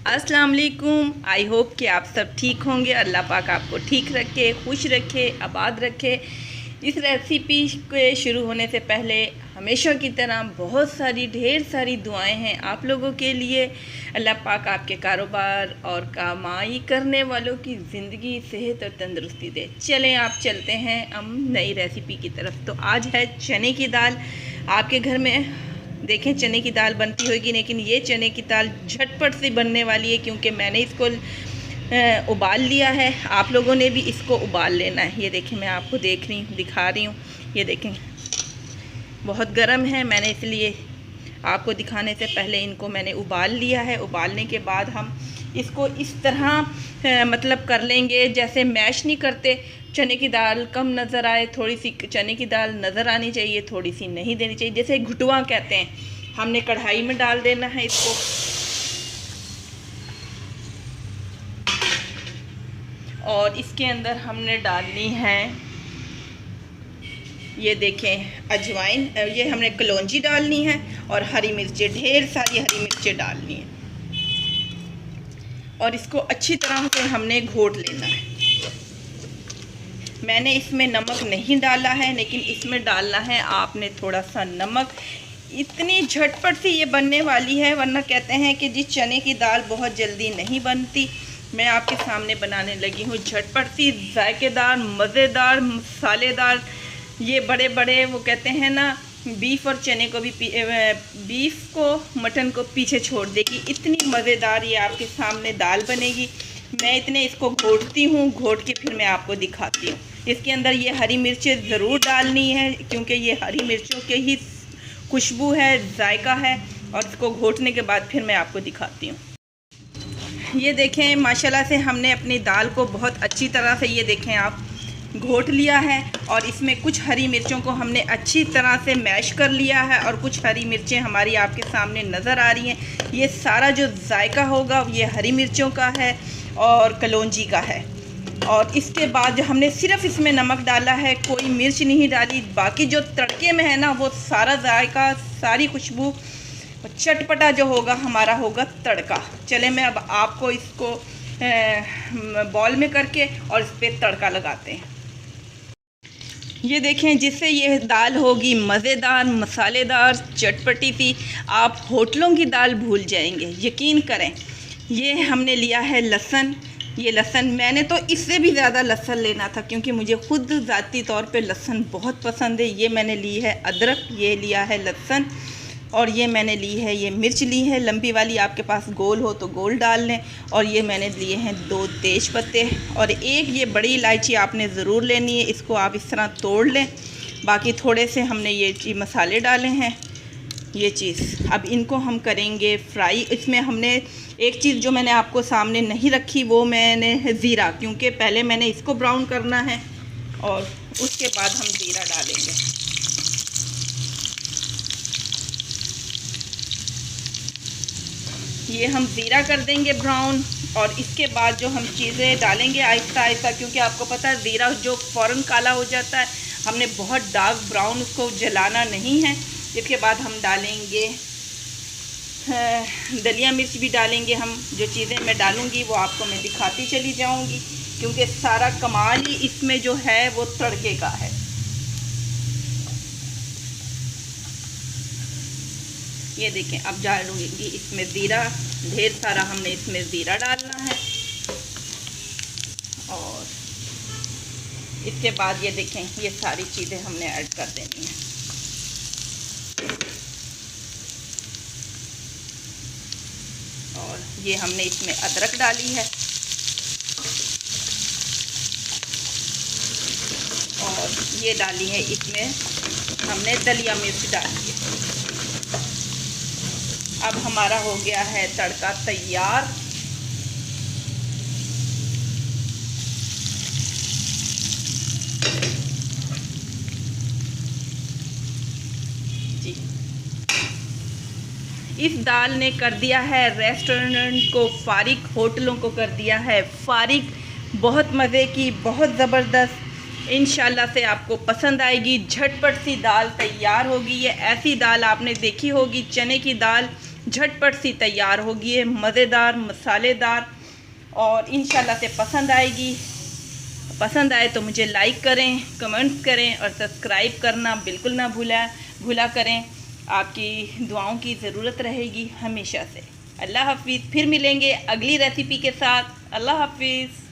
अस्सलाम वालेकुम। I hope कि आप सब ठीक होंगे। अल्लाह पाक आपको ठीक रखे, खुश रखे, आबाद रखे। इस रेसिपी के शुरू होने से पहले हमेशा की तरह बहुत सारी ढेर सारी दुआएं हैं आप लोगों के लिए। अल्लाह पाक आपके कारोबार और कमाई करने वालों की ज़िंदगी, सेहत और तंदुरुस्ती दे। चलें आप चलते हैं हम नई रेसिपी की तरफ। तो आज है चने की दाल। आपके घर में देखें चने की दाल बनती होगी, लेकिन ये चने की दाल झटपट से बनने वाली है क्योंकि मैंने इसको उबाल लिया है। आप लोगों ने भी इसको उबाल लेना है। ये देखें, मैं आपको दिखा रही हूँ। ये देखें बहुत गर्म है, मैंने इसलिए आपको दिखाने से पहले इनको मैंने उबाल लिया है। उबालने के बाद हम इसको इस तरह मतलब कर लेंगे, जैसे मैश नहीं करते। चने की दाल कम नज़र आए, थोड़ी सी चने की दाल नज़र आनी चाहिए, थोड़ी सी नहीं देनी चाहिए, जैसे घुटवा कहते हैं। हमने कढ़ाई में डाल देना है इसको। और इसके अंदर हमने डालनी है, ये देखें अजवाइन, ये हमने कलौंजी डालनी है और हरी मिर्चें, ढेर सारी हरी मिर्चें डालनी है। और इसको अच्छी तरह से हमने घोट लेना है। मैंने इसमें नमक नहीं डाला है, लेकिन इसमें डालना है आपने थोड़ा सा नमक। इतनी झटपट सी ये बनने वाली है, वरना कहते हैं कि जी चने की दाल बहुत जल्दी नहीं बनती। मैं आपके सामने बनाने लगी हूँ झटपट सी, जायकेदार, मज़ेदार, मसालेदार। ये बड़े बड़े वो कहते हैं ना, बीफ और चने को भी बीफ को मटन को पीछे छोड़ देगी, इतनी मज़ेदार ये आपके सामने दाल बनेगी। मैं इतने इसको घोटती हूँ, घोट के फिर मैं आपको दिखाती हूँ। इसके अंदर ये हरी मिर्चें ज़रूर डालनी है क्योंकि ये हरी मिर्चों के ही खुशबू है, जायका है। और इसको घोटने के बाद फिर मैं आपको दिखाती हूँ। ये देखें माशाल्लाह से हमने अपनी दाल को बहुत अच्छी तरह से, ये देखें आप, घोट लिया है। और इसमें कुछ हरी मिर्चों को हमने अच्छी तरह से मैश कर लिया है और कुछ हरी मिर्चें हमारी आपके सामने नज़र आ रही हैं। ये सारा जो जायका होगा ये हरी मिर्चों का है और कलौंजी का है। और इसके बाद जो हमने सिर्फ इसमें नमक डाला है, कोई मिर्च नहीं डाली। बाकी जो तड़के में है ना, वो सारा जायका, सारी खुशबू, चटपटा जो होगा हमारा होगा तड़का। चले मैं अब आपको इसको बॉल में करके और इस पर तड़का लगाते हैं। ये देखें, जिससे ये दाल होगी मज़ेदार, मसालेदार, चटपटी सी, आप होटलों की दाल भूल जाएंगे, यकीन करें। ये हमने लिया है लहसुन। ये लहसुन मैंने तो इससे भी ज़्यादा लहसुन लेना था क्योंकि मुझे ख़ुद ज़ाती तौर पे लहसुन बहुत पसंद है। ये मैंने ली है अदरक, ये लिया है लहसुन, और ये मैंने ली है, ये मिर्च ली है लंबी वाली, आपके पास गोल हो तो गोल डाल लें। और ये मैंने लिए हैं 2 तेज पत्ते और एक ये बड़ी इलायची आपने ज़रूर लेनी है। इसको आप इस तरह तोड़ लें। बाकी थोड़े से हमने ये मसाले डाले हैं, ये चीज़। अब इनको हम करेंगे फ्राई। इसमें हमने एक चीज़ जो मैंने आपको सामने नहीं रखी, वो मैंने ज़ीरा, क्योंकि पहले मैंने इसको ब्राउन करना है और उसके बाद हम ज़ीरा डालेंगे। ये हम ज़ीरा कर देंगे ब्राउन। और इसके बाद जो हम चीज़ें डालेंगे आहिस्ता आहिस्ता, क्योंकि आपको पता है ज़ीरा जो फ़ौरन काला हो जाता है, हमने बहुत डार्क ब्राउन उसको जलाना नहीं है। इसके बाद हम डालेंगे दलिया मिर्च भी डालेंगे हम। जो चीज़ें मैं डालूँगी वो आपको मैं दिखाती चली जाऊँगी, क्योंकि सारा कमाल ही इसमें जो है वो तड़के का है। ये देखें, अब डालूँगी इसमें ज़ीरा, ढेर सारा हमने इसमें ज़ीरा डालना है। और इसके बाद ये देखें, ये सारी चीज़ें हमने ऐड कर देनी हैं। और ये हमने इसमें अदरक डाली है और ये डाली है इसमें हमने दलिया मिर्च डाली है। अब हमारा हो गया है तड़का तैयार। जी, इस दाल ने कर दिया है रेस्टोरेंट को फारिग, होटलों को कर दिया है फारिग। बहुत मज़े की, बहुत ज़बरदस्त। इंशाल्लाह से आपको पसंद आएगी। झटपट सी दाल तैयार होगी। ये ऐसी दाल आपने देखी होगी, चने की दाल झटपट सी तैयार होगी है, मज़ेदार मसालेदार, और इंशाल्लाह से पसंद आएगी। पसंद आए तो मुझे लाइक करें, कमेंट्स करें और सब्सक्राइब करना बिल्कुल ना भूला करें। आपकी दुआओं की ज़रूरत रहेगी हमेशा से। अल्लाह हाफिज़। फिर मिलेंगे अगली रेसिपी के साथ। अल्लाह हाफिज़।